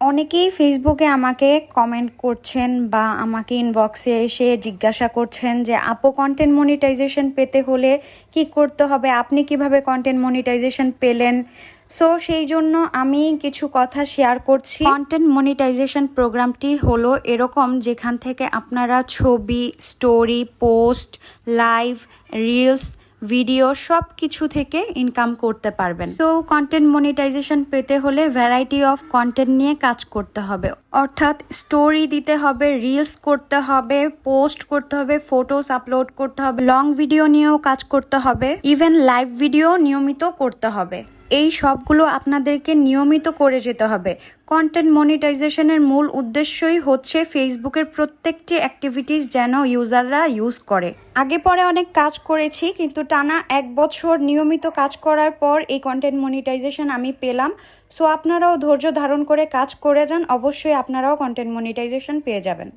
অনেকেই ফেসবুকে আমাকে কমেন্ট করছেন বা আমাকে ইনবক্সে এসে জিজ্ঞাসা করছেন যে আপু, কন্টেন্ট মনিটাইজেশন পেতে হলে কি করতে হবে, আপনি কিভাবে কন্টেন্ট মনিটাইজেশন পেলেন। সো সেই জন্য আমি কিছু কথা শেয়ার করছি। কন্টেন্ট মনিটাইজেশন প্রোগ্রামটি হলো এরকম, যেখান থেকে আপনারা ছবি, story, post, live, reels, video সব কিছু থেকে ইনকাম করতে পারবেন। তো কন্টেন্ট মনিটাইজেশন পেতে হলে ভ্যারাইটি অফ কন্টেন্ট নিয়ে কাজ করতে হবে, অর্থাৎ স্টোরি দিতে হবে, রিলস করতে হবে, পোস্ট করতে হবে, ফটোস আপলোড করতে হবে, লং ভিডিও নিয়েও কাজ করতে হবে, ইভেন লাইভ ভিডিও নিয়মিত করতে হবে। এই সবগুলো আপনাদেরকে নিয়মিত করে যেতে হবে। কন্টেন্ট মনিটাইজেশনের মূল উদ্দেশ্যই হচ্ছে ফেসবুকের প্রত্যেকটি অ্যাক্টিভিটিস যেন ইউজাররা ইউজ করে। আগে পরে অনেক কাজ করেছি, কিন্তু টানা 1 বছর নিয়মিত কাজ করার পর এই কন্টেন্ট মনিটাইজেশন আমি পেলাম। সো আপনারাও ধৈর্য ধারণ করে কাজ করে যান, অবশ্যই আপনারাও কন্টেন্ট মনিটাইজেশন পেয়ে যাবেন।